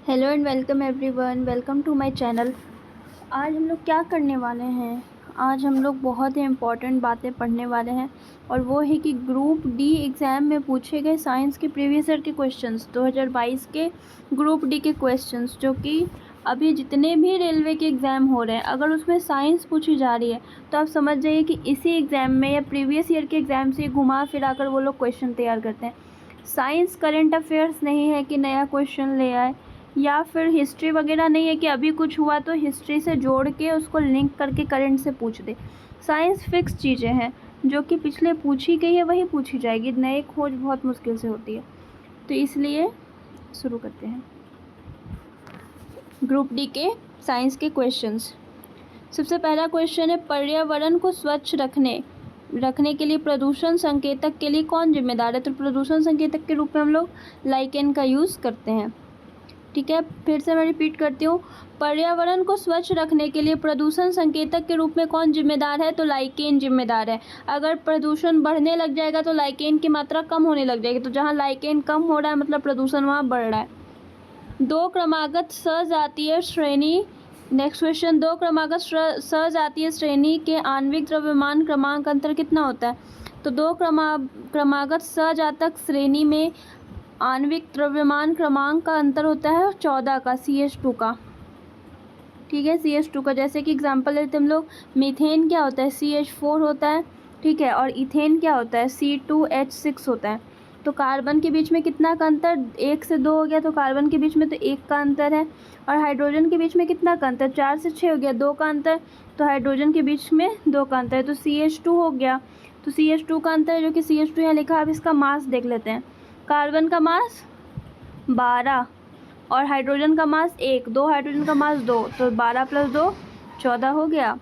Hello and welcome everyone, welcome to my channel. आज हम लोग क्या करने वाले हैं? आज हम लोग बहुत ही इम्पॉर्टेंट बातें पढ़ने वाले हैं और वो है कि ग्रुप डी एग्ज़ाम में पूछे गए साइंस के प्रीवियस ईयर के क्वेश्चंस, 2022 के ग्रुप डी के क्वेश्चंस, जो कि अभी जितने भी रेलवे के एग्ज़ाम हो रहे हैं, अगर उसमें साइंस पूछी जा रही है तो आप समझ जाइए कि इसी एग्ज़ाम में या प्रीवियस ईयर के एग्ज़ाम से घुमा फिरा कर वो लोग क्वेश्चन तैयार करते हैं। साइंस करंट अफेयर्स नहीं है कि नया क्वेश्चन ले आए, या फिर हिस्ट्री वगैरह नहीं है कि अभी कुछ हुआ तो हिस्ट्री से जोड़ के उसको लिंक करके करंट से पूछ दे। साइंस फिक्स चीज़ें हैं, जो कि पिछले पूछी गई है वही पूछी जाएगी। नए खोज बहुत मुश्किल से होती है, तो इसलिए शुरू करते हैं ग्रुप डी के साइंस के क्वेश्चंस। सबसे पहला क्वेश्चन है, पर्यावरण को स्वच्छ रखने के लिए प्रदूषण संकेतक के लिए कौन जिम्मेदार है? तो प्रदूषण संकेतक के रूप में हम लोग लाइकेन का यूज़ करते हैं। ठीक है, फिर से मैं रिपीट करती हूँ, पर्यावरण को स्वच्छ रखने के लिए प्रदूषण संकेतक के रूप में कौन जिम्मेदार है? तो लाइकेन जिम्मेदार है। अगर प्रदूषण बढ़ने लग जाएगा तो लाइकेन की मात्रा कम होने लग जाएगी, तो जहाँ लाइकेन कम हो रहा है मतलब प्रदूषण वहाँ बढ़ रहा है। दो क्रमागत सजातीय श्रेणी, नेक्स्ट क्वेश्चन, दो क्रमागत सजातीय श्रेणी के आणविक द्रव्यमान क्रमांक अंतर कितना होता है? तो दो क्रमागत सजातक श्रेणी में आणविक द्रव्यमान क्रमांक का अंतर होता है 14 का, CH2 का। ठीक है, CH2 का। जैसे कि एग्जांपल लेते हम लोग, मीथेन क्या होता है? CH4 होता है। ठीक है, और इथेन क्या होता है? C2H6 होता है। तो कार्बन के बीच में कितना का अंतर? 1 से 2 हो गया, तो कार्बन के बीच में तो 1 का अंतर है। और हाइड्रोजन के बीच में कितना का अंतर? 4 से 6 हो गया, 2 का अंतर। तो हाइड्रोजन के बीच में 2 का अंतर है, तो CH2 हो गया। तो CH2 का अंतर है, जो कि CH2 यहाँ लिखा है। अब इसका मास देख लेते हैं। कार्बन का मास 12 और हाइड्रोजन का मास 1, 2 हाइड्रोजन का मास 2, तो 12 + 2 14 हो गया।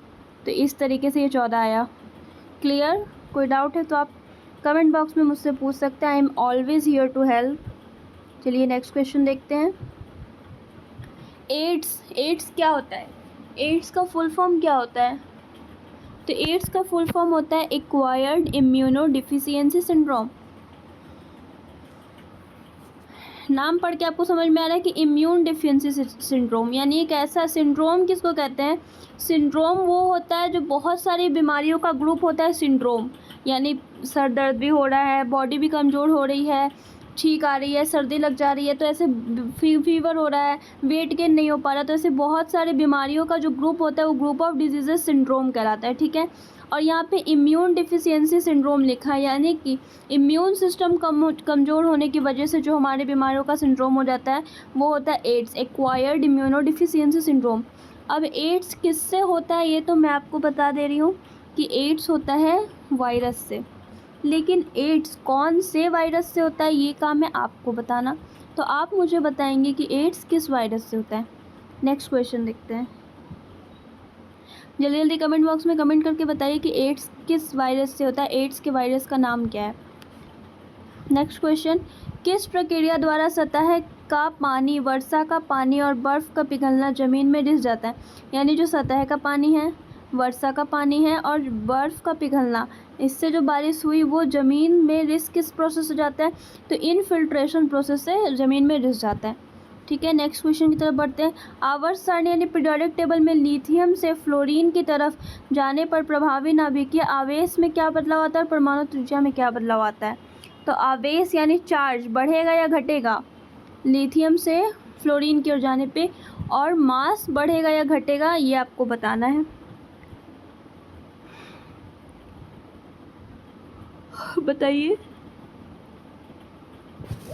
तो इस तरीके से ये 14 आया। क्लियर? कोई डाउट है तो आप कमेंट बॉक्स में मुझसे पूछ सकते हैं। I am always here to help. चलिए नेक्स्ट क्वेश्चन देखते हैं। एड्स क्या होता है? एड्स का फुल फॉर्म क्या होता है? तो एड्स का फुल फॉर्म होता है एक्वायर्ड इम्यूनो डिफिशियंसी सिंड्रोम। नाम पढ़ के आपको समझ में आ रहा है कि इम्यून डिफिशियंसी सिंड्रोम, यानी एक ऐसा सिंड्रोम किसको कहते हैं? सिंड्रोम वो होता है जो बहुत सारी बीमारियों का ग्रुप होता है। सिंड्रोम यानी सर दर्द भी हो रहा है, बॉडी भी कमज़ोर हो रही है, छींक आ रही है, सर्दी लग जा रही है, तो ऐसे फीवर हो रहा है, वेट गेन नहीं हो पा रहा, तो ऐसे बहुत सारी बीमारियों का जो ग्रुप होता है वो ग्रुप ऑफ डिजीजेज सिंड्रोम कहलाता है। ठीक है, और यहाँ पे इम्यून डिफिशियंसी सिंड्रोम लिखा है, यानी कि इम्यून सिस्टम कमज़ोर होने की वजह से जो हमारे बीमारियों का सिंड्रोम हो जाता है वो होता है AIDS, acquired immunodeficiency syndrome. अब एड्स किससे होता है ये तो मैं आपको बता दे रही हूँ कि एड्स होता है वायरस से, लेकिन एड्स कौन से वायरस से होता है ये काम है आपको बताना। तो आप मुझे बताएंगे कि एड्स किस वायरस से होता है। नेक्स्ट क्वेश्चन देखते हैं। जल्दी जल्दी कमेंट बॉक्स में कमेंट करके बताइए कि एड्स किस वायरस से होता है, एड्स के वायरस का नाम क्या है। नेक्स्ट क्वेश्चन, किस प्रक्रिया द्वारा सतह का पानी, वर्षा का पानी और बर्फ़ का पिघलना ज़मीन में रिस जाता है? यानी जो सतह का पानी है, वर्षा का पानी है और बर्फ़ का पिघलना, इससे जो बारिश हुई वो ज़मीन में रिस किस प्रोसेस से जाता है? तो इनफिल्ट्रेशन प्रोसेस से ज़मीन में रिस जाता है। ठीक है, नेक्स्ट क्वेश्चन की तरफ बढ़ते हैं। आवर्त सारणी यानी पीरियोडिक टेबल में लिथियम से फ्लोरीन की तरफ जाने पर प्रभावी नाभिकीय आवेश में क्या बदलाव आता है? परमाणु त्रिज्या में क्या बदलाव आता है? तो आवेश यानी चार्ज बढ़ेगा या घटेगा लिथियम से फ्लोरीन की ओर जाने पे, और मास बढ़ेगा या घटेगा ये आपको बताना है। बताइए।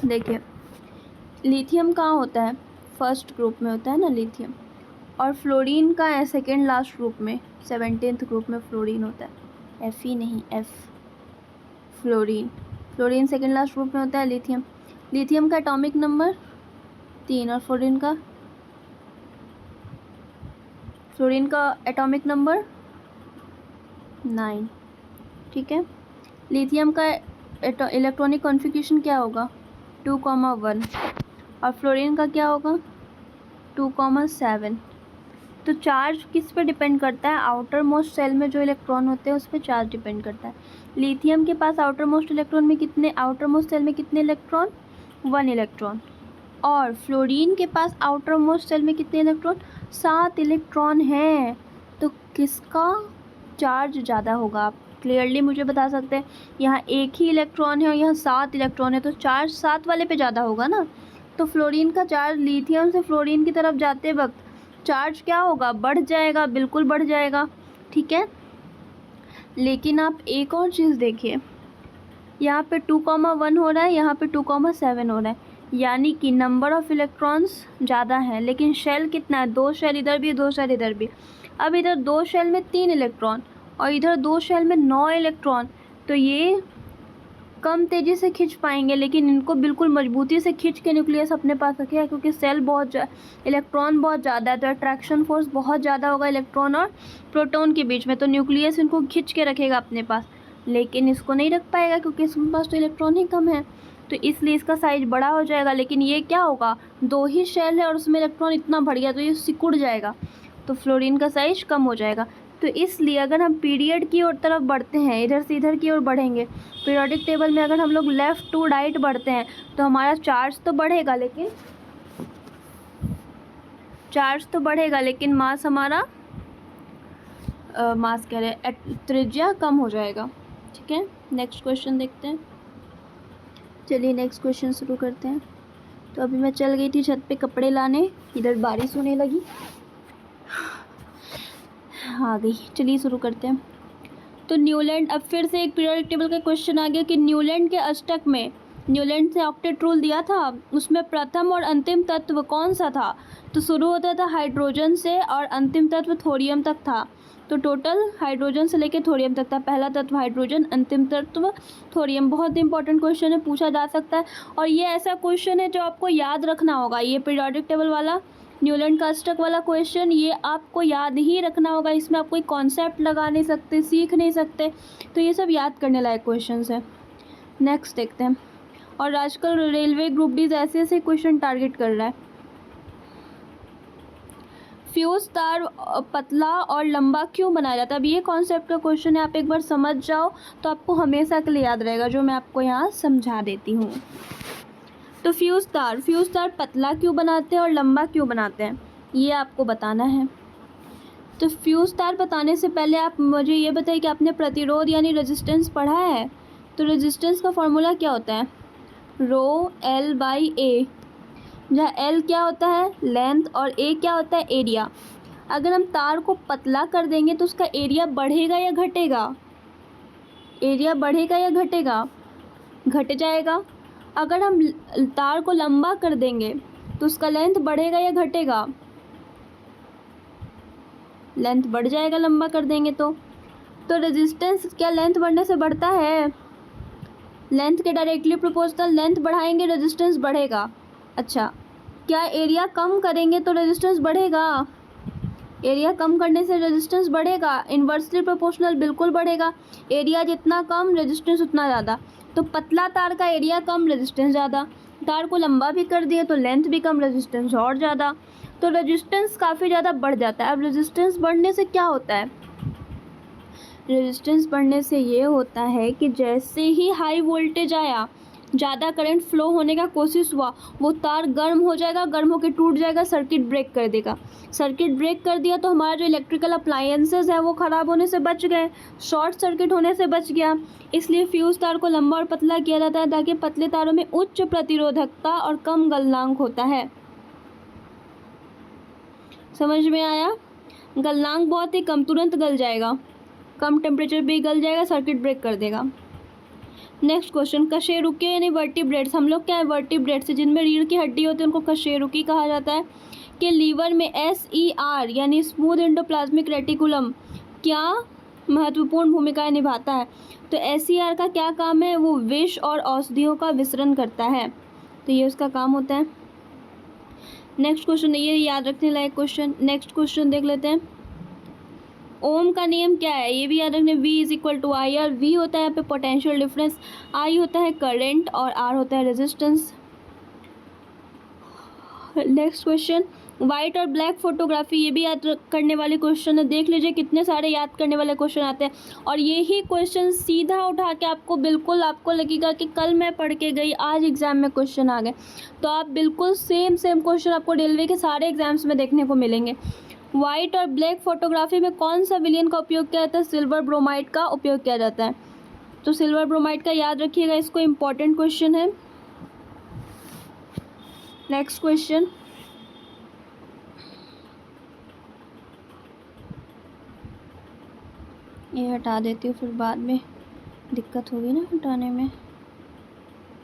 देखिए, लिथियम कहाँ होता है? फर्स्ट ग्रुप में होता है ना लिथियम, और फ्लोरीन का है सेकेंड लास्ट ग्रुप में, 17th ग्रुप में फ्लोरीन होता है। Fe नहीं, F, fluorine second last group में होता है। लिथियम का एटॉमिक नंबर 3 और फ्लोरीन का एटॉमिक नंबर 9। ठीक है, लिथियम का इलेक्ट्रॉनिक कॉन्फ़िगरेशन क्या होगा? 2,1, और फ्लोरीन का क्या होगा? 2,7। तो चार्ज किस पे डिपेंड करता है? आउटर मोस्ट सेल में जो इलेक्ट्रॉन होते हैं उस पर चार्ज डिपेंड करता है। लिथियम के पास आउटर मोस्ट सेल में कितने इलेक्ट्रॉन? 1 इलेक्ट्रॉन। और फ्लोरीन के पास आउटर मोस्ट शेल में कितने इलेक्ट्रॉन, 7 इलेक्ट्रॉन हैं। तो किसका चार्ज ज़्यादा होगा, आप क्लियरली मुझे बता सकते हैं। यहाँ एक ही इलेक्ट्रॉन है और यहाँ 7 इलेक्ट्रॉन है, तो चार्ज 7 वाले पे ज़्यादा होगा ना। तो फ्लोरीन का चार्ज लिथियम से फ्लोरीन की तरफ जाते वक्त चार्ज क्या होगा, बढ़ जाएगा, बिल्कुल बढ़ जाएगा, ठीक है। लेकिन आप एक और चीज़ देखिए, यहाँ पे 2,1 हो रहा है, यहाँ पे 2,7 हो रहा है, यानी कि नंबर ऑफ़ इलेक्ट्रॉन्स ज़्यादा है, लेकिन शेल कितना है, 2 शेल इधर भी, 2 शेल इधर भी। अब इधर 2 शेल में 3 इलेक्ट्रॉन और इधर 2 शेल में 9 इलेक्ट्रॉन, तो ये कम तेज़ी से खींच पाएंगे, लेकिन इनको बिल्कुल मजबूती से खींच के न्यूक्लियस अपने पास रखेगा, क्योंकि सेल बहुत इलेक्ट्रॉन बहुत ज़्यादा है, तो अट्रैक्शन फोर्स बहुत ज़्यादा होगा इलेक्ट्रॉन और प्रोटॉन के बीच में, तो न्यूक्लियस इनको खींच के रखेगा अपने पास। लेकिन इसको नहीं रख पाएगा क्योंकि इसके पास तो इलेक्ट्रॉन ही कम है, तो इसलिए इसका साइज बड़ा हो जाएगा। लेकिन ये क्या होगा, 2 ही शेल है और उसमें इलेक्ट्रॉन इतना बढ़ गया, तो ये सिकुड़ जाएगा, तो फ्लोरीन का साइज कम हो जाएगा। तो इसलिए अगर हम पीरियड की ओर तरफ बढ़ते हैं, इधर से इधर की ओर बढ़ेंगे, पीरियोडिक टेबल में अगर हम लोग लेफ़्ट टू राइट बढ़ते हैं, तो हमारा चार्ज तो बढ़ेगा, लेकिन मास हमारा मास कह रहे हैं, त्रिज्या कम हो जाएगा, ठीक है। नेक्स्ट क्वेश्चन देखते हैं। चलिए नेक्स्ट क्वेश्चन शुरू करते हैं। तो अभी मैं चल गई थी छत पे कपड़े लाने, इधर बारिश होने लगी, आ गई। चलिए शुरू करते हैं। तो न्यूलैंड, अब फिर से एक पीरियोडिक टेबल का क्वेश्चन आ गया कि न्यूलैंड के अष्टक में, न्यूलैंड से ऑक्टेट रूल दिया था, उसमें प्रथम और अंतिम तत्व कौन सा था। तो शुरू होता था हाइड्रोजन से और अंतिम तत्व थोरियम तक था। तो टोटल हाइड्रोजन से लेकर थोरियम तक था, पहला तत्व हाइड्रोजन, अंतिम तत्व थोरियम। बहुत इंपॉर्टेंट क्वेश्चन है, पूछा जा सकता है, और ये ऐसा क्वेश्चन है जो आपको याद रखना होगा। ये पीरियोडिक टेबल वाला न्यूलैंड का अष्टक वाला क्वेश्चन, ये आपको याद ही रखना होगा, इसमें आप कोई कॉन्सेप्ट लगा नहीं सकते, सीख नहीं सकते, तो ये सब याद करने लायक क्वेश्चन है। नेक्स्ट देखते हैं। और आजकल रेलवे ग्रुप डी ऐसे ऐसे क्वेश्चन टारगेट कर रहा है। फ्यूज तार पतला और लंबा क्यों बनाया जाता है। अब ये कॉन्सेप्ट का क्वेश्चन है, आप एक बार समझ जाओ तो आपको हमेशा के लिए याद रहेगा, जो मैं आपको यहाँ समझा देती हूँ। तो फ्यूज तार पतला क्यों बनाते हैं और लंबा क्यों बनाते हैं, ये आपको बताना है। तो फ्यूज तार बताने से पहले आप मुझे ये बताइए कि आपने प्रतिरोध यानी रेजिस्टेंस पढ़ा है। तो रेजिस्टेंस का फॉर्मूला क्या होता है, रो एल बाई ए, जहाँ एल क्या होता है लेंथ और ए क्या होता है एरिया। अगर हम तार को पतला कर देंगे तो उसका एरिया बढ़ेगा या घटेगा, एरिया बढ़ेगा या घटेगा, घट जाएगा। अगर हम तार को लंबा कर देंगे तो उसका लेंथ बढ़ेगा या घटेगा, लेंथ बढ़ जाएगा लंबा कर देंगे तो रेजिस्टेंस क्या लेंथ बढ़ने से बढ़ता है, लेंथ के डायरेक्टली प्रोपोर्शनल, लेंथ बढ़ाएंगे रेजिस्टेंस बढ़ेगा। अच्छा, क्या एरिया कम करेंगे तो रेजिस्टेंस बढ़ेगा, एरिया कम करने से रेजिस्टेंस बढ़ेगा, इन्वर्सली प्रोपोर्शनल बिल्कुल बढ़ेगा, एरिया जितना कम रेजिस्टेंस उतना ज़्यादा। तो पतला तार का एरिया कम रेजिस्टेंस ज़्यादा, तार को लंबा भी कर दिए तो लेंथ भी कम रेजिस्टेंस और ज़्यादा, तो रेजिस्टेंस काफ़ी ज़्यादा बढ़ जाता है। अब रेजिस्टेंस बढ़ने से क्या होता है, रेजिस्टेंस बढ़ने से ये होता है कि जैसे ही हाई वोल्टेज आया, ज़्यादा करंट फ्लो होने का कोशिश हुआ, वो तार गर्म हो जाएगा, गर्म होकर टूट जाएगा, सर्किट ब्रेक कर देगा। सर्किट ब्रेक कर दिया तो हमारा जो इलेक्ट्रिकल अप्लायंसेस है वो ख़राब होने से बच गए, शॉर्ट सर्किट होने से बच गया। इसलिए फ्यूज़ तार को लंबा और पतला किया जाता है ताकि पतले तारों में उच्च प्रतिरोधकता और कम गलनांक होता है। समझ में आया, गलनांक बहुत ही कम, तुरंत गल जाएगा, कम टेम्परेचर पे गल जाएगा, सर्किट ब्रेक कर देगा। नेक्स्ट क्वेश्चन, कशेरुकी यानी वर्टिब्रेट्स, हम लोग क्या है वर्टिब्रेट्स जिनमें रीढ़ की हड्डी होती है उनको कशेरुकी कहा जाता है। कि लीवर में SER यानी स्मूथ एंडोप्लाज्मिक रेटिकुलम क्या महत्वपूर्ण भूमिकाएं निभाता है। तो SER का क्या काम है, वो विष और औषधियों का विसरण करता है, तो ये उसका काम होता है। नेक्स्ट क्वेश्चन, ये याद रखने लायक क्वेश्चन। नेक्स्ट क्वेश्चन देख लेते हैं। ओम का नियम क्या है, ये भी याद रखने, V = IR। V होता है यहाँ पे पोटेंशियल डिफरेंस, I होता है करंट और R होता है रेजिस्टेंस। नेक्स्ट क्वेश्चन, वाइट और ब्लैक फोटोग्राफी, ये भी याद करने वाले क्वेश्चन है। देख लीजिए कितने सारे याद करने वाले क्वेश्चन आते हैं, और यही क्वेश्चन सीधा उठा के आपको बिल्कुल आपको लगेगा कि कल मैं पढ़ के गई, आज एग्जाम में क्वेश्चन आ गए। तो आप बिल्कुल सेम क्वेश्चन आपको रेलवे के सारे एग्जाम्स में देखने को मिलेंगे। वाइट और ब्लैक फोटोग्राफी में कौन सा विलयन का उपयोग किया जाता है? सिल्वर ब्रोमाइड का उपयोग किया जाता है। तो सिल्वर ब्रोमाइड का याद रखिएगा, इसको इम्पोर्टेंट क्वेश्चन है। नेक्स्ट क्वेश्चन, ये हटा देती हूँ, फिर बाद में दिक्कत होगी ना हटाने में।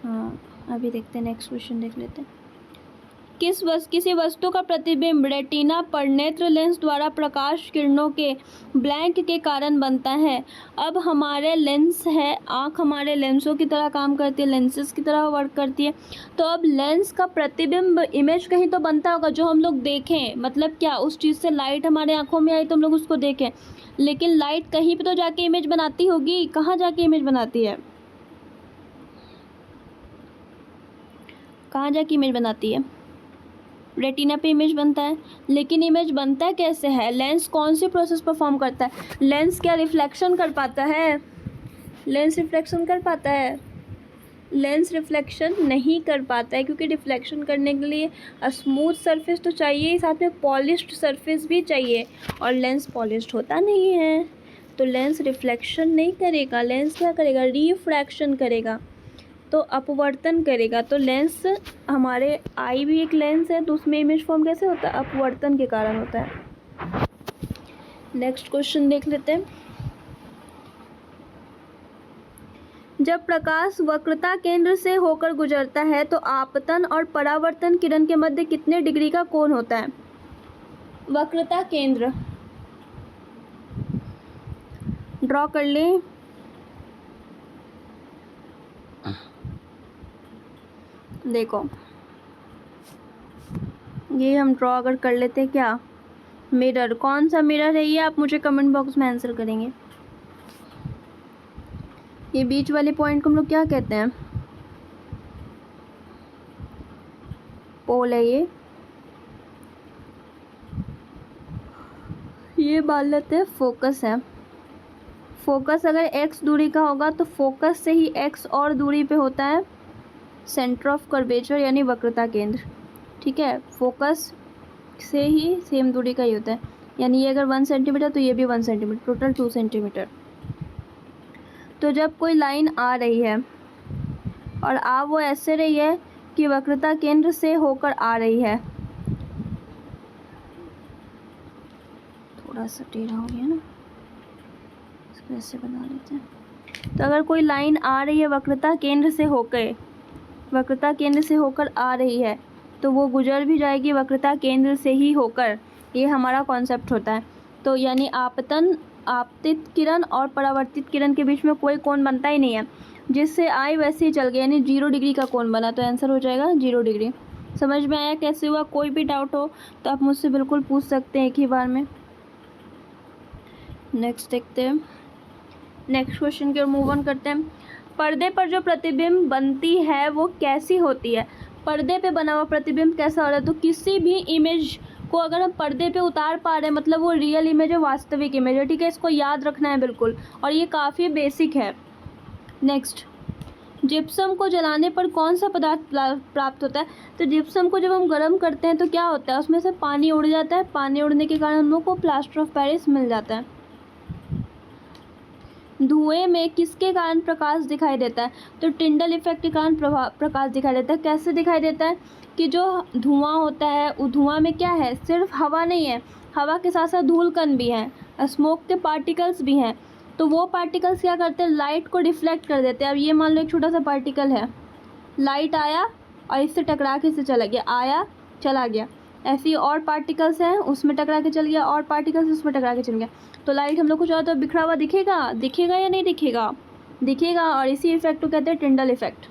हाँ, अभी देखते हैं, नेक्स्ट क्वेश्चन देख लेते हैं। किसी वस्तु का प्रतिबिंब रेटिना पर नेत्र लेंस द्वारा प्रकाश किरणों के ब्लैंक के कारण बनता है। अब हमारे लेंस है, आँख हमारे लेंसों की तरह काम करती है, लेंसेज की तरह वर्क करती है। तो अब लेंस का प्रतिबिंब इमेज कहीं तो बनता होगा जो हम लोग देखें, मतलब क्या, उस चीज़ से लाइट हमारे आँखों में आई तो हम लोग उसको देखें, लेकिन लाइट कहीं पे तो जाके इमेज बनाती होगी। कहाँ जाके इमेज बनाती है? कहाँ जाके इमेज बनाती है? रेटिना पे इमेज बनता है। लेकिन इमेज बनता कैसे है? लेंस कौन सी प्रोसेस परफॉर्म करता है? लेंस क्या रिफ्लेक्शन कर पाता है? लेंस रिफ्लेक्शन कर पाता है? लेंस रिफ्लेक्शन नहीं कर पाता है, क्योंकि रिफ्लेक्शन करने के लिए स्मूथ सरफेस तो चाहिए ही, साथ में पॉलिश्ड सरफेस भी चाहिए, और लेंस पॉलिश्ड होता नहीं है, तो लेंस रिफ्लेक्शन नहीं करेगा। लेंस क्या करेगा? रिफ्रैक्शन करेगा, तो अपवर्तन करेगा। तो लेंस, हमारे आई भी एक लेंस है, तो उसमें इमेज फॉर्म कैसे होता है? अपवर्तन के कारण होता है। नेक्स्ट क्वेश्चन देख लेते हैं। जब प्रकाश वक्रता केंद्र से होकर गुजरता है तो आपतन और परावर्तन किरण के मध्य कितने डिग्री का कोण होता है? वक्रता केंद्र ड्रॉ कर लें। देखो, ये हम ड्रॉ अगर कर लेते हैं, क्या मिरर, कौन सा मिरर है ये आप मुझे कमेंट बॉक्स में आंसर करेंगे। ये बीच वाले पॉइंट को हम लोग क्या कहते हैं? पोल है ये मान लेते हैं फोकस है। फोकस अगर x दूरी का होगा तो फोकस से ही x और दूरी पे होता है सेंटर ऑफ कर्वेचर, यानी वक्रता केंद्र। ठीक है, फोकस से ही सेम दूरी का ही होता है, यानी ये अगर 1 सेंटीमीटर तो ये भी 1 सेंटीमीटर, टोटल 2 सेंटीमीटर। तो जब कोई लाइन आ रही है और आ वो ऐसे रही है कि वक्रता केंद्र से होकर आ रही है, थोड़ा सा टेढ़ा हो गया ना, इसको ऐसे बना लेते हैं। तो अगर कोई लाइन आ रही है वक्रता केंद्र से होकर आ रही है, तो वो गुजर भी जाएगी वक्रता केंद्र से ही होकर। ये हमारा कॉन्सेप्ट होता है। तो यानी आपतित किरण और परावर्तित किरण के बीच में कोई कोण बनता ही नहीं है, जिससे आई वैसे ही चल गया, यानी 0 डिग्री का कोण बना, तो आंसर हो जाएगा 0 डिग्री। समझ में आया कैसे हुआ? कोई भी डाउट हो तो आप मुझसे बिल्कुल पूछ सकते हैं एक ही बार में। नेक्स्ट देखते हैं, नेक्स्ट क्वेश्चन की ओर मूव ऑन करते हैं। पर्दे पर जो प्रतिबिंब बनती है वो कैसी होती है? पर्दे पे बना हुआ प्रतिबिंब कैसा हो रहा है? तो किसी भी इमेज को अगर हम पर्दे पे उतार पा रहे हैं, मतलब वो रियल इमेज है, वास्तविक इमेज है। ठीक है, इसको याद रखना है बिल्कुल, और ये काफ़ी बेसिक है। नेक्स्ट, जिप्सम को जलाने पर कौन सा पदार्थ प्राप्त होता है? तो जिप्सम को जब हम गर्म करते हैं तो क्या होता है? उसमें से पानी उड़ जाता है, पानी उड़ने के कारण हम लोग को प्लास्टर ऑफ पेरिस मिल जाता है। धुएं में किसके कारण प्रकाश दिखाई देता है? तो टिंडल इफेक्ट के कारण प्रकाश दिखाई देता है। कैसे दिखाई देता है? कि जो धुआं होता है, वो धुआं में क्या है? सिर्फ हवा नहीं है, हवा के साथ साथ धूल कण भी हैं, स्मोक के पार्टिकल्स भी हैं। तो वो पार्टिकल्स क्या करते हैं? लाइट को डिफ्लेक्ट कर देते हैं। अब ये मान लो एक छोटा सा पार्टिकल है, लाइट आया और इससे टकरा के से चला गया, आया चला गया। ऐसे ही और पार्टिकल्स हैं, उसमें टकरा के चल गया, और पार्टिकल्स उसमें टकरा के चल गया। तो लाइट हम लोग को चाहो तो बिखरा हुआ दिखेगा या नहीं दिखेगा? दिखेगा, और इसी इफेक्ट को कहते हैं टिंडल इफेक्ट।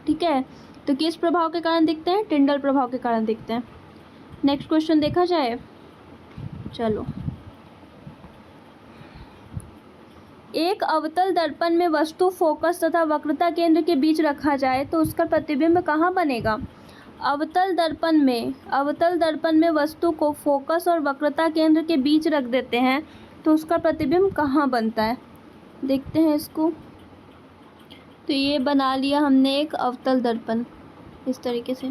ठीक है, तो किस प्रभाव के कारण दिखते हैं? टिंडल प्रभाव के कारण दिखते हैं। नेक्स्ट क्वेश्चन देखा जाए, चलो। एक अवतल दर्पण में वस्तु फोकस तथा वक्रता केंद्र के बीच रखा जाए तो उसका प्रतिबिंब कहाँ बनेगा? अवतल दर्पण में वस्तु को फोकस और वक्रता केंद्र के बीच रख देते हैं तो उसका प्रतिबिंब कहाँ बनता है? देखते हैं इसको। तो ये बना लिया हमने एक अवतल दर्पण इस तरीके से।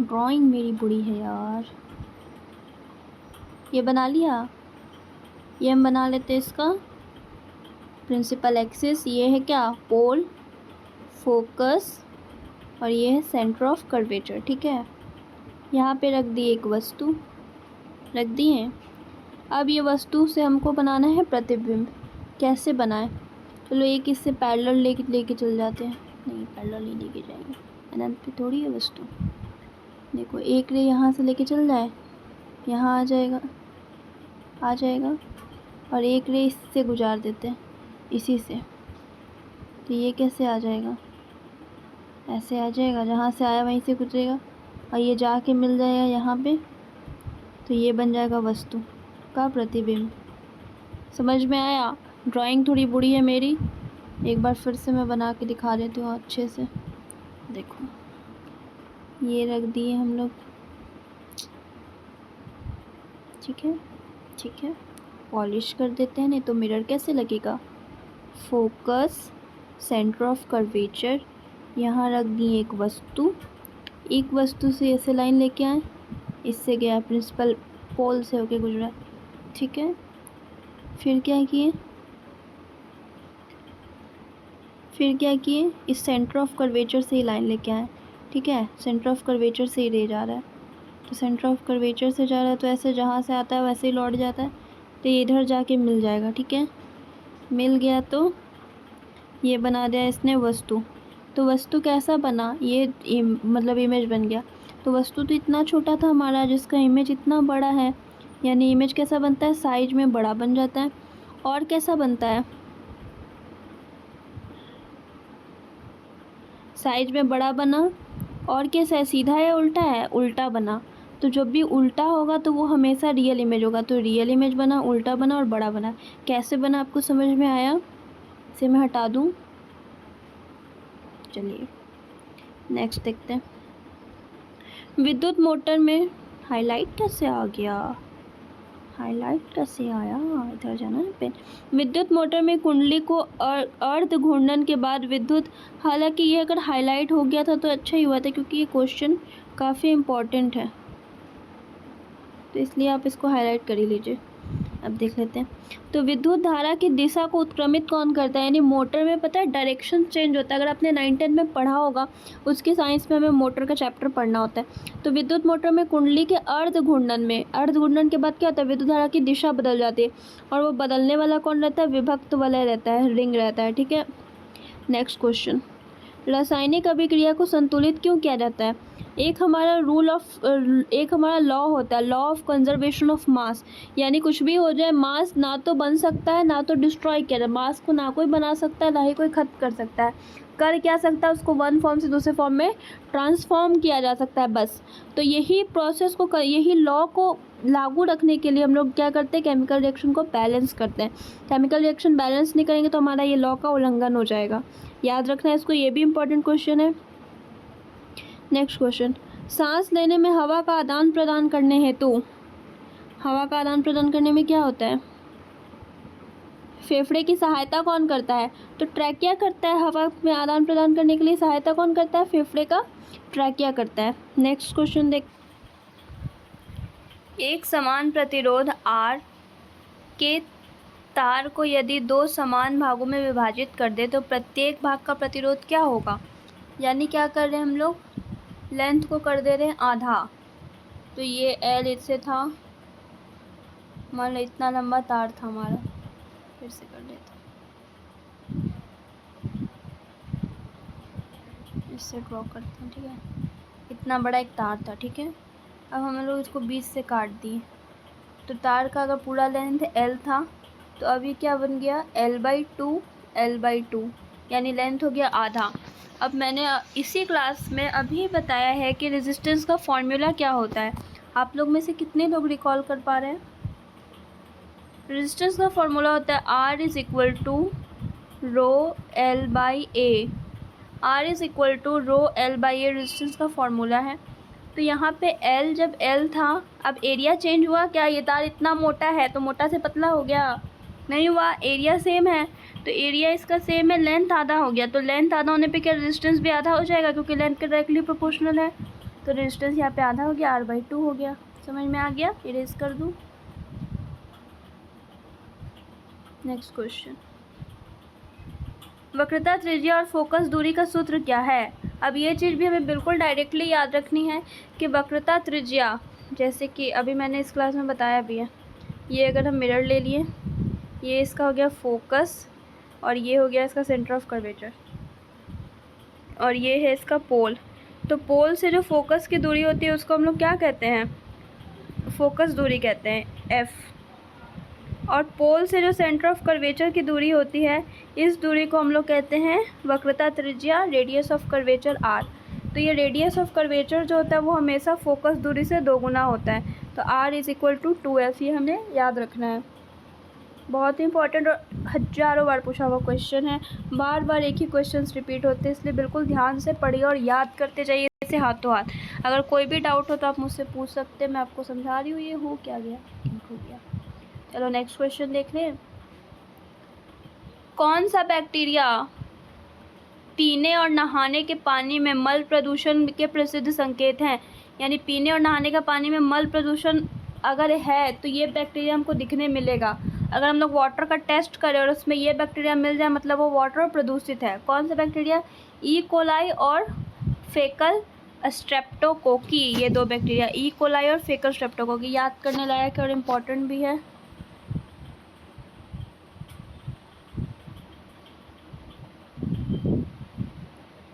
ड्राइंग मेरी बुरी है यार। ये बना लिया। ये हम बना लेते हैं इसका प्रिंसिपल एक्सिस। ये है क्या? पोल, फोकस, और ये है सेंटर ऑफ कर्वेचर। ठीक है, यहाँ पे रख दी एक वस्तु, रख दी है। अब ये वस्तु से हमको बनाना है प्रतिबिंब। कैसे बनाएं? चलो एक इससे पैरेलल लेके चल जाते हैं। नहीं, पैरेलल ही लेके जाएंगे, अनंत पे थोड़ी है वस्तु। देखो एक रे यहाँ से लेके चल जाए, यहाँ आ जाएगा, और एक रे इससे गुजार देते हैं, इसी से। तो ये कैसे आ जाएगा? ऐसे आ जाएगा, जहाँ से आया वहीं से गुजरेगा, और ये जाके मिल जाएगा यहाँ पे। तो ये बन जाएगा वस्तु का प्रतिबिंब। समझ में आया? ड्राइंग थोड़ी बुरी है मेरी, एक बार फिर से मैं बना के दिखा देती हूँ अच्छे से। देखो ये रख दिए हम लोग। ठीक है, पॉलिश कर देते हैं, नहीं तो मिरर कैसे लगेगा। फोकस, सेंटर ऑफ कर्वेचर, यहाँ रख दिए एक वस्तु से ऐसे लाइन लेके आए, इससे गया प्रिंसिपल पोल से होके गुजरा। ठीक है, फिर क्या किए? इस सेंटर ऑफ कर्वेचर से ही लाइन लेके आए। ठीक है, सेंटर ऑफ कर्वेचर से ही रे जा रहा है, तो सेंटर ऑफ कर्वेचर से जा रहा है, तो ऐसे जहाँ से आता है वैसे ही लौट जाता है, तो ये इधर जाके मिल जाएगा। ठीक है, मिल गया तो ये बना दिया इसने वस्तु। तो वस्तु कैसा बना? ये मतलब इमेज बन गया। तो वस्तु तो इतना छोटा था हमारा, जिसका इमेज इतना बड़ा है, यानी इमेज कैसा बनता है? साइज में बड़ा बन जाता है। और कैसा बनता है? साइज में बड़ा बना। और कैसा है? सीधा है, उल्टा है? उल्टा बना। तो जब भी उल्टा होगा तो वो हमेशा रियल इमेज होगा। तो रियल इमेज बना, उल्टा बना और बड़ा बना। कैसे बना आपको समझ में आया? इसे मैं हटा दूँ। चलिए नेक्स्ट देखते हैं। विद्युत मोटर में हाईलाइट कैसे आ गया? इधर जाना है पेन। विद्युत मोटर में कुंडली को अर्ध घूर्णन के बाद विद्युत, हालांकि ये अगर हाईलाइट हो गया था तो अच्छा ही हुआ था, क्योंकि ये क्वेश्चन काफ़ी इम्पोर्टेंट है, तो इसलिए आप इसको हाईलाइट कर ही लीजिए। अब देख लेते हैं। तो विद्युत धारा की दिशा को उत्क्रमित कौन करता है? यानी मोटर में पता है डायरेक्शन चेंज होता है। अगर आपने 9-10 में पढ़ा होगा, उसके साइंस में हमें मोटर का चैप्टर पढ़ना होता है। तो विद्युत मोटर में कुंडली के अर्ध घूर्णन के बाद क्या होता है? विद्युत धारा की दिशा बदल जाती है, और वो बदलने वाला कौन रहता है? विभक्त वलय रहता है, रिंग रहता है। ठीक है, नेक्स्ट क्वेश्चन। रासायनिक अभिक्रिया को संतुलित क्यों किया जाता है? एक हमारा लॉ होता है, law of conservation of mass. यानी कुछ भी हो जाए, मास ना तो बन सकता है ना तो डिस्ट्रॉय किया जाए। मास को ना कोई बना सकता है ना ही कोई खत्म कर सकता है। कर क्या सकता है? उसको वन फॉर्म से दूसरे फॉर्म में ट्रांसफॉर्म किया जा सकता है, बस। तो यही प्रोसेस को, यही लॉ को लागू रखने के लिए हम लोग क्या करते हैं? केमिकल रिएक्शन को बैलेंस करते हैं। केमिकल रिएक्शन बैलेंस नहीं करेंगे तो हमारा ये लॉ का उल्लंघन हो जाएगा। याद रखना है इसको, ये भी इंपॉर्टेंट क्वेश्चन है। Next question. सांस लेने में हवा का आदान प्रदान करने हेतु, हवा का आदान प्रदान करने में क्या होता है? फेफड़े की सहायता कौन करता है? तो ट्रैकिया करता है। हवा में आदान प्रदान करने के लिए सहायता कौन करता है? फेफड़े का ट्रैकिया करता है। नेक्स्ट क्वेश्चन देख। एक समान प्रतिरोध R के तार को यदि 2 समान भागों में विभाजित कर दे तो प्रत्येक भाग का प्रतिरोध क्या होगा? यानी क्या कर रहे हैं हम लोग? लेंथ को कर दे रहे हैं आधा। तो ये L इससे था, मान लो इतना लंबा तार था हमारा, फिर से कर देते हैं, इससे ड्रॉ करते हैं। ठीक है, इतना बड़ा एक तार था। ठीक है, अब हम लोग इसको बीच से काट दिए। तो तार का अगर पूरा लेंथ L था, तो अभी क्या बन गया? L/2 यानी लेंथ हो गया आधा। अब मैंने इसी क्लास में अभी बताया है कि रेजिस्टेंस का फॉर्मूला क्या होता है। आप लोग में से कितने लोग रिकॉल कर पा रहे हैं? रेजिस्टेंस का फॉर्मूला होता है R = ρL/A। R = ρL/A resistance का फॉर्मूला है। तो यहाँ पे L जब L था, अब एरिया चेंज हुआ क्या? ये तार इतना मोटा है तो मोटा से पतला हो गया? नहीं हुआ, एरिया सेम है। तो एरिया इसका सेम है, लेंथ आधा हो गया। तो लेंथ आधा होने पे क्या रेजिस्टेंस भी आधा हो जाएगा, क्योंकि लेंथ के डायरेक्टली प्रोपोर्शनल है। तो रेजिस्टेंस यहाँ पे आधा हो गया, R/2 हो गया। समझ में आ गया? इरेज कर दूँ। नेक्स्ट क्वेश्चन, वक्रता, त्रिज्या और फोकस दूरी का सूत्र क्या है? अब ये चीज़ भी हमें बिल्कुल डायरेक्टली याद रखनी है कि वक्रता, त्रिज्या, जैसे कि अभी मैंने इस क्लास में बताया भी है। ये अगर हम मिरर ले लिए, ये इसका हो गया फोकस और ये हो गया इसका सेंटर ऑफ कर्वेचर, और ये है इसका पोल। तो पोल से जो फोकस की दूरी होती है उसको हम लोग क्या कहते हैं? फोकस दूरी कहते हैं, F। और पोल से जो सेंटर ऑफ कर्वेचर की दूरी होती है, इस दूरी को हम लोग कहते हैं वक्रता त्रिज्या, रेडियस ऑफ कर्वेचर R। तो ये रेडियस ऑफ कर्वेचर जो होता है वो हमेशा फोकस दूरी से 2 गुना होता है। तो R = 2F, ये हमें याद रखना है। बहुत ही इंपॉर्टेंट और हज़ारों बार पूछा हुआ क्वेश्चन है। बार बार एक ही क्वेश्चन रिपीट होते हैं, इसलिए बिल्कुल ध्यान से पढ़िए और याद करते जाइए इसे हाथों हाथ। अगर कोई भी डाउट हो तो आप मुझसे पूछ सकते हैं, मैं आपको समझा रही हूँ। ये हो क्या गया? ठीक हो गया। चलो नेक्स्ट क्वेश्चन देख लें। कौन सा बैक्टीरिया पीने और नहाने के पानी में मल प्रदूषण के प्रसिद्ध संकेत हैं? यानी पीने और नहाने का पानी में मल प्रदूषण अगर है तो ये बैक्टीरिया हमको दिखने मिलेगा। अगर हम लोग वाटर का टेस्ट करें और उसमें ये बैक्टीरिया मिल जाए, मतलब वो वाटर प्रदूषित है। कौन सा बैक्टीरिया? ई कोलाई और फेकल स्ट्रेप्टोकोकी, ये 2 बैक्टीरिया, ई कोलाई और फेकल स्ट्रेप्टोकोकी। याद करने लायक और इम्पॉर्टेंट भी है।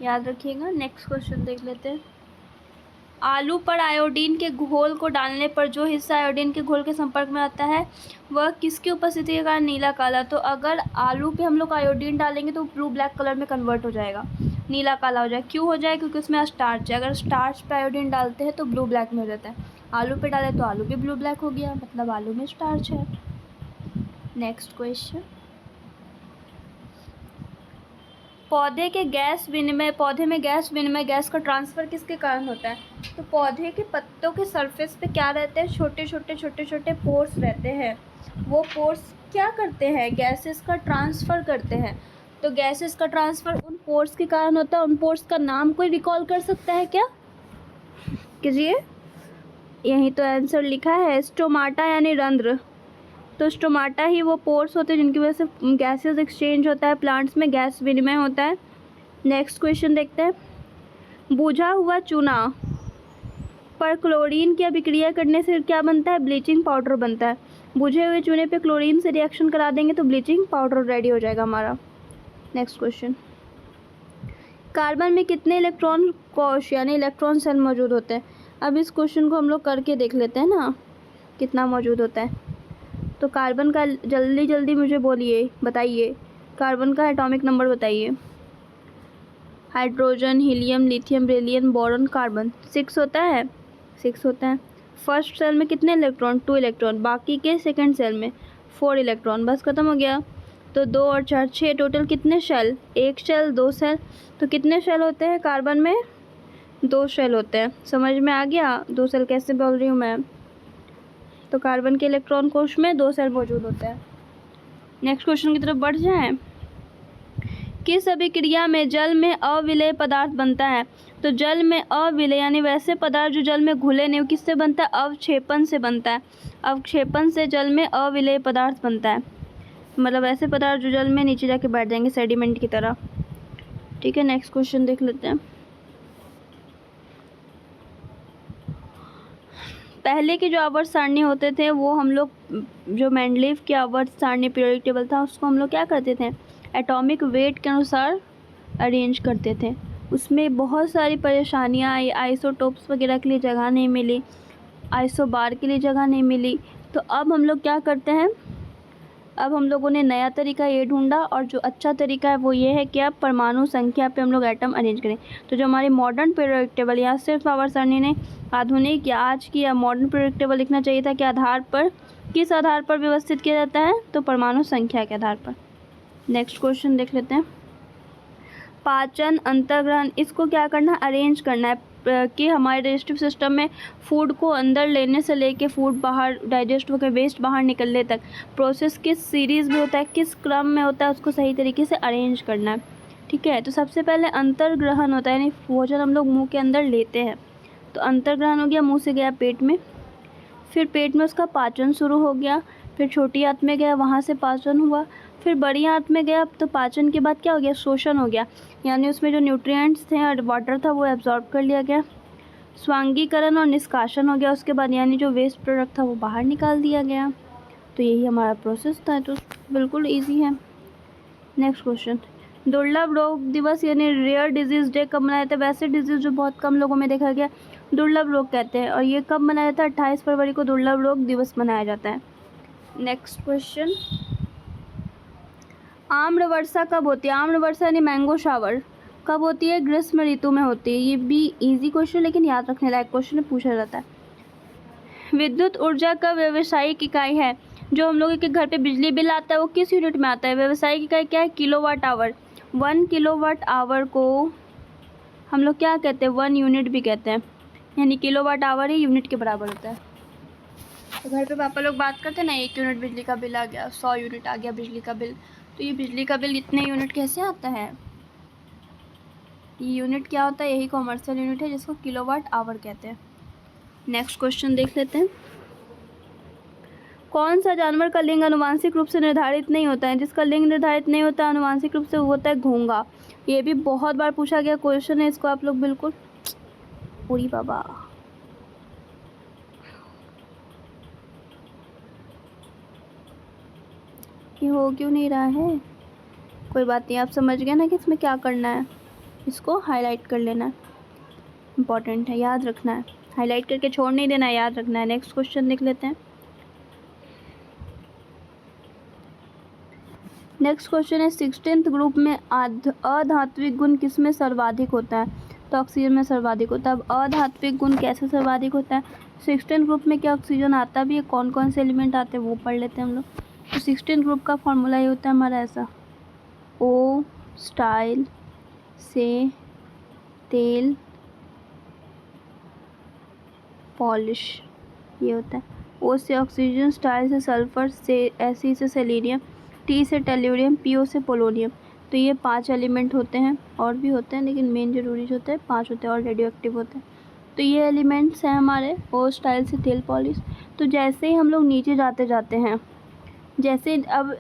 याद रखिएगा। नेक्स्ट क्वेश्चन देख लेते हैं। आलू पर आयोडीन के घोल को डालने पर जो हिस्सा आयोडीन के घोल के संपर्क में आता है वह किसकी उपस्थिति के कारण नीला काला? तो अगर आलू पे हम लोग आयोडीन डालेंगे तो ब्लू ब्लैक कलर में कन्वर्ट हो जाएगा, नीला काला हो जाएगा। क्यों हो जाए? क्योंकि उसमें स्टार्च है। अगर स्टार्च पे आयोडीन डालते हैं तो ब्लू ब्लैक में हो जाता है। आलू पे डाले तो आलू भी ब्लू ब्लैक हो गया, मतलब आलू में स्टार्च है। नेक्स्ट क्वेश्चन, पौधे में गैस विनिमय गैस का ट्रांसफ़र किसके कारण होता है? तो पौधे के पत्तों के सरफेस पे क्या रहते हैं? छोटे छोटे पोर्स रहते हैं। वो पोर्स क्या करते हैं? गैसेस का ट्रांसफ़र करते हैं। तो गैसेस का ट्रांसफ़र उन पोर्स के कारण होता है। उन पोर्स का नाम कोई रिकॉल कर सकता है क्या? कीजिए, यहीं तो आंसर लिखा है, स्टोमाटा यानी रंध्र। तो स्टोमाटा ही वो पोर्स होते हैं जिनकी वजह से गैसेस एक्सचेंज होता है, प्लांट्स में गैस विनिमय होता है। नेक्स्ट क्वेश्चन देखते हैं। बुझा हुआ चूना पर क्लोरीन की अभिक्रिया करने से क्या बनता है? ब्लीचिंग पाउडर बनता है। बुझे हुए चूने पे क्लोरीन से रिएक्शन करा देंगे तो ब्लीचिंग पाउडर रेडी हो जाएगा हमारा। नेक्स्ट क्वेश्चन, कार्बन में कितने इलेक्ट्रॉन कोश यानी इलेक्ट्रॉन सेल मौजूद होते हैं? अब इस क्वेश्चन को हम लोग करके देख लेते हैं ना, कितना मौजूद होता है। तो कार्बन का जल्दी मुझे बोलिए, बताइए, कार्बन का एटॉमिक नंबर बताइए। Hydrogen, helium, lithium, beryllium, boron, carbon 6 होता है। 6 होता है। फर्स्ट सेल में कितने इलेक्ट्रॉन? 2 इलेक्ट्रॉन। बाकी के सेकंड सेल में 4 इलेक्ट्रॉन। बस खत्म हो गया। तो 2 और 4 6, टोटल कितने शेल? 1 shell, 2 shell. तो कितने शेल होते हैं कार्बन में? 2 शेल होते हैं। समझ में आ गया 2 शेल कैसे बोल रही हूँ मैं? तो कार्बन के इलेक्ट्रॉन कोश में 2 शेल मौजूद होते हैं। नेक्स्ट क्वेश्चन की तरफ बढ़ जाएं। किस अभिक्रिया में जल में अविलेय पदार्थ बनता है? तो जल में अविलेय यानी वैसे पदार्थ जो जल में घुले नहीं, किससे बनता है? अवक्षेपण से बनता है। अवक्षेपण से जल में अविलेय पदार्थ बनता है, मतलब ऐसे पदार्थ जो जल में नीचे जाके बैठ जाएंगे सेडिमेंट की तरह। ठीक है, नेक्स्ट क्वेश्चन देख लेते हैं। पहले के जो आवर्त सारणी होते थे वो हम लोग, जो मेंडलीव की आवर्त सारणी पीरियोडिक टेबल था, उसको हम लोग क्या करते थे? एटॉमिक वेट के अनुसार अरेंज करते थे। उसमें बहुत सारी परेशानियां आई, आइसोटोप्स वगैरह के लिए जगह नहीं मिली, आइसोबार के लिए जगह नहीं मिली। तो अब हम लोग क्या करते हैं? अब हम लोगों ने नया तरीका ये ढूंढा, और जो अच्छा तरीका है वो ये है कि अब परमाणु संख्या पे हम लोग एटम अरेंज करें। तो जो हमारी मॉडर्न पीरियोडिक टेबल, या सिर्फ आवर्त सारणी ने आधुनिक या आज की या मॉडर्न पीरियोडिक टेबल लिखना चाहिए था कि आधार पर, किस आधार पर व्यवस्थित किया जाता है? तो परमाणु संख्या के आधार पर। नेक्स्ट क्वेश्चन देख लेते हैं। पाचन, अंतर्ग्रहण, इसको क्या करना है, अरेंज करना है कि हमारे डाइजेस्टिव सिस्टम में फूड को अंदर लेने से लेके फूड बाहर डाइजेस्ट होकर वेस्ट बाहर निकलने तक प्रोसेस किस सीरीज़ में होता है, किस क्रम में होता है, उसको सही तरीके से अरेंज करना है। ठीक है, तो सबसे पहले अंतर्ग्रहण होता है, यानी भोजन हम लोग मुंह के अंदर लेते हैं। तो अंतर्ग्रहण हो गया, मुंह से गया पेट में, फिर पेट में उसका पाचन शुरू हो गया, फिर छोटी आंत में गया, वहाँ से पाचन हुआ, फिर बड़ी आंत में गया, तो पाचन के बाद क्या हो गया, शोषण हो गया, यानी उसमें जो न्यूट्रिएंट्स थे और वाटर था वो एब्जॉर्ब कर लिया गया। स्वांगीकरण और निष्कासन हो गया उसके बाद, यानी जो वेस्ट प्रोडक्ट था वो बाहर निकाल दिया गया। तो यही हमारा प्रोसेस था, तो बिल्कुल ईजी है। नेक्स्ट क्वेश्चन, दुर्लभ रोग दिवस यानी रेयर डिजीज़ डे कब मनाया जाता है? वैसे डिजीज़ जो बहुत कम लोगों में देखा गया दुर्लभ रोग कहते हैं, और ये कब मनाया जाता है? 28 फरवरी को दुर्लभ रोग दिवस मनाया जाता है। नेक्स्ट क्वेश्चन, आम्र वर्षा कब होती है? आम्र वर्षा यानी मैंगो शावर कब होती है? ग्रीष्म ऋतु में होती है। ये भी इजी क्वेश्चन लेकिन याद रखने लायक क्वेश्चन पूछा जाता है। विद्युत ऊर्जा का व्यावसायिक इकाई है, जो हम लोगों के घर पे बिजली बिल आता है वो किस यूनिट में आता है? व्यावसायिक इकाई क्या है? Kilowatt hour. 1 किलोवाट आवर को हम लोग क्या कहते हैं? 1 यूनिट भी कहते हैं, यानी किलोवाट आवर ही यूनिट के बराबर होता है। तो घर पे पापा लोग बात करते हैं ना, 1 यूनिट बिजली का बिल आ गया, 100 यूनिट आ गया बिजली का बिल, तो ये बिजली का बिल इतने यूनिट कैसे आता है? ये यूनिट क्या होता है? यही कॉमर्शियल यूनिट है जिसको किलोवाट आवर कहते हैं। नेक्स्ट क्वेश्चन देख लेते हैं, कौन सा जानवर का लिंग आनुवांशिक रूप से निर्धारित नहीं होता है? जिसका लिंग निर्धारित नहीं होता आनुवांशिक रूप से वो होता है घोंघा। ये भी बहुत बार पूछा गया क्वेश्चन है, इसको आप लोग बिल्कुल पूरी बाबा ये हो क्यों नहीं रहा है? कोई बात नहीं, आप समझ गए ना कि इसमें क्या करना है, इसको हाईलाइट कर लेना, इम्पॉर्टेंट है, याद रखना है, हाईलाइट करके छोड़ नहीं देना है, याद रखना है। नेक्स्ट क्वेश्चन देख लेते हैं। नेक्स्ट क्वेश्चन है, 16th ग्रुप में अधात्विक गुण किसमें सर्वाधिक होता है? तो ऑक्सीजन में सर्वाधिक होता है। अब अधात्विक गुण कैसे सर्वाधिक होता है? 16th ग्रुप में क्या ऑक्सीजन आता भी है? कौन कौन से एलिमेंट आते हैं वो पढ़ लेते हैं हम लोग। तो 16th ग्रुप का फॉर्मूला ये होता है हमारा ऐसा, ओ स्टाइल से तेल पॉलिश, ये होता है। ओ से ऑक्सीजन, स्टाइल से सल्फर, से एसी से सेलेनियम, टी से टेल्यूरियम, पीओ से पोलोनियम। तो ये 5 एलिमेंट होते हैं, और भी होते हैं लेकिन मेन जरूरी जो होते हैं 5 होते हैं, और रेडियो एक्टिव होते हैं। तो ये एलिमेंट्स हैं हमारे, ओ स्टाइल से तेल पॉलिश। तो जैसे ही हम लोग नीचे जाते जाते हैं, जैसे अब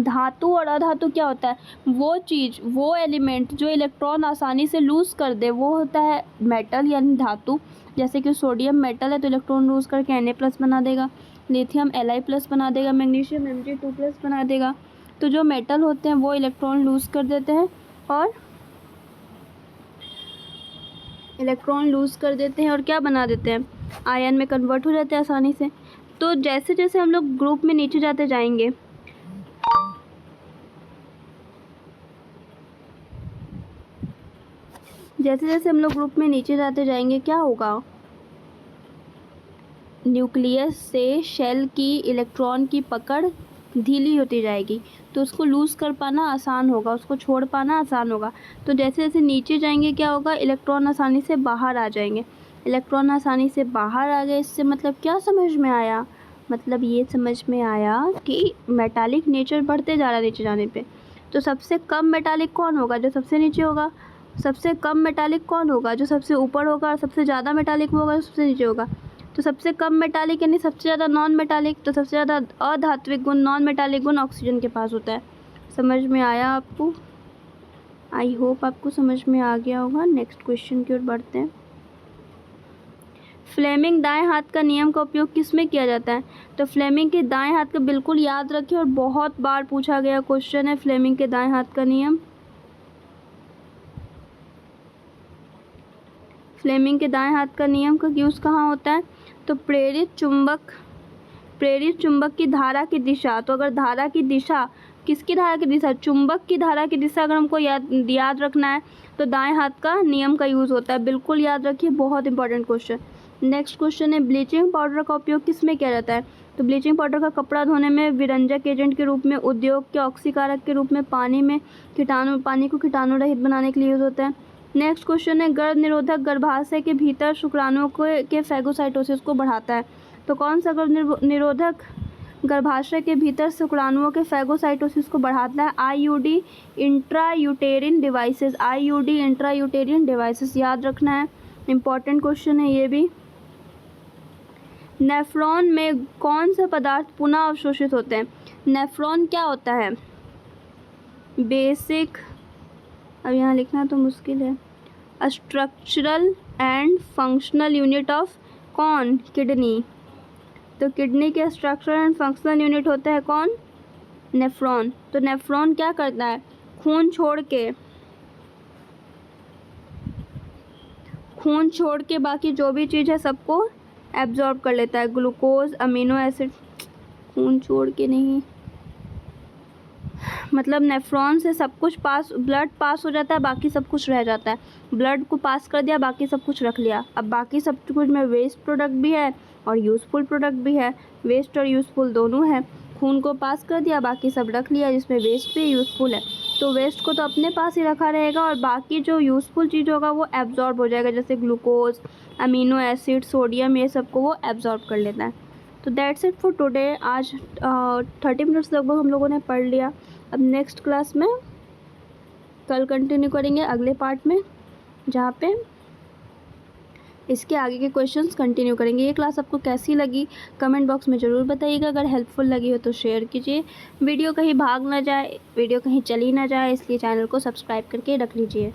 धातु और अधातु क्या होता है? वो चीज़, वो एलिमेंट जो इलेक्ट्रॉन आसानी से लूज़ कर दे वो होता है मेटल यानी धातु। जैसे कि सोडियम मेटल है तो इलेक्ट्रॉन लूज़ करके Na+ बना देगा, लिथियम Li+ बना देगा, मैग्नीशियम Mg2+ बना देगा। तो जो मेटल होते हैं वो इलेक्ट्रॉन लूज़ कर देते हैं और क्या बना देते हैं? आयन में कन्वर्ट हो जाते हैं आसानी से। तो जैसे जैसे हम लोग ग्रुप में नीचे जाते जाएंगे, क्या होगा? न्यूक्लियस से शेल की इलेक्ट्रॉन की पकड़ ढीली होती जाएगी, तो उसको लूज़ कर पाना आसान होगा, उसको छोड़ पाना आसान होगा। तो जैसे जैसे नीचे जाएंगे क्या होगा? इलेक्ट्रॉन आसानी से बाहर आ जाएंगे। इलेक्ट्रॉन आसानी से बाहर आ गए, इससे मतलब क्या समझ में आया? मतलब ये समझ में आया कि मेटालिक नेचर बढ़ते जा रहा है नीचे जाने पे। तो सबसे कम मेटालिक कौन होगा? जो सबसे नीचे होगा। सबसे कम मेटालिक कौन होगा? जो सबसे ऊपर होगा। और सबसे ज़्यादा मेटालिक होगा जो सबसे नीचे होगा। तो सबसे कम मेटालिक यानी सबसे ज़्यादा नॉन मेटालिक, तो सबसे ज़्यादा अधात्विक गुण, नॉन मेटालिक गुण ऑक्सीजन के पास होता है। समझ में आया आपको? आई होप आपको समझ में आ गया होगा। नेक्स्ट क्वेश्चन की ओर बढ़ते हैं। फ्लेमिंग दाएं हाथ का नियम का उपयोग किस में किया जाता है? तो फ्लेमिंग के दाएं हाथ का बिल्कुल याद रखिए, और बहुत बार पूछा गया क्वेश्चन है फ्लेमिंग के दाएं हाथ का नियम। फ्लेमिंग के दाएं हाथ का नियम का यूज़ कहाँ होता है? तो प्रेरित चुंबक की धारा की दिशा। तो अगर धारा की दिशा, किसकी धारा की दिशा? चुंबक की धारा की दिशा अगर हमको याद रखना है तो दाएं हाथ का नियम का यूज़ होता है। बिल्कुल याद रखिए, बहुत इंपॉर्टेंट क्वेश्चन। नेक्स्ट क्वेश्चन है, ब्लीचिंग पाउडर का उपयोग किस में किया जाता है? तो ब्लीचिंग पाउडर का कपड़ा धोने में विरंजक एजेंट के रूप में, उद्योग के ऑक्सीकारक के रूप में, पानी को कीटाणु रहित बनाने के लिए यूज़ होता है। नेक्स्ट क्वेश्चन है, गर्भ निरोधक गर्भाशय के भीतर शुक्राणुओं के फैगोसाइटोसिस को बढ़ाता है। तो कौन सा गर्भ निरोधक गर्भाशय के भीतर शुक्राणुओं के फैगोसाइटोसिस को बढ़ाता है? IUD intrauterine devices. IUD intrauterine devices याद रखना है, इंपॉर्टेंट क्वेश्चन है ये भी। नेफ्रॉन में कौन से पदार्थ पुनः अवशोषित होते हैं? नेफ्रॉन क्या होता है? बेसिक, अब यहाँ लिखना तो मुश्किल है, structural and functional unit of कौन? किडनी। तो किडनी के स्ट्रक्चरल एंड फंक्शनल यूनिट होता है कौन? नेफ्रॉन। तो नेफ्रॉन क्या करता है? खून छोड़ के बाकी जो भी चीज़ है सबको एब्जॉर्ब कर लेता है, ग्लूकोज, अमीनो एसिड। खून छोड़ के नहीं, मतलब नेफ्रॉन से सब कुछ ब्लड पास हो जाता है, बाकी सब कुछ रह जाता है। ब्लड को पास कर दिया, बाकी सब कुछ रख लिया। अब बाकी सब कुछ में वेस्ट प्रोडक्ट भी है और यूज़फुल प्रोडक्ट भी है, वेस्ट और यूज़फुल दोनों है। खून को पास कर दिया, बाकी सब रख लिया, जिसमें वेस्ट भी यूज़फुल है। तो वेस्ट को तो अपने पास ही रखा रहेगा और बाकी जो यूज़फुल चीज़ होगा वो एब्जॉर्ब हो जाएगा, जैसे ग्लूकोज, अमीनो एसिड, सोडियम, ये सब को वो एब्जॉर्ब कर लेता है। तो दैट्स इट फॉर टुडे। आज 30 मिनट्स लगभग हम लोगों ने पढ़ लिया। अब नेक्स्ट क्लास में कल कंटिन्यू करेंगे अगले पार्ट में, जहाँ पे इसके आगे के क्वेश्चंस कंटिन्यू करेंगे। ये क्लास आपको कैसी लगी कमेंट बॉक्स में ज़रूर बताइएगा। अगर हेल्पफुल लगी हो तो शेयर कीजिए। वीडियो कहीं भाग ना जाए, वीडियो कहीं चली ना जाए, इसलिए चैनल को सब्सक्राइब करके रख लीजिए।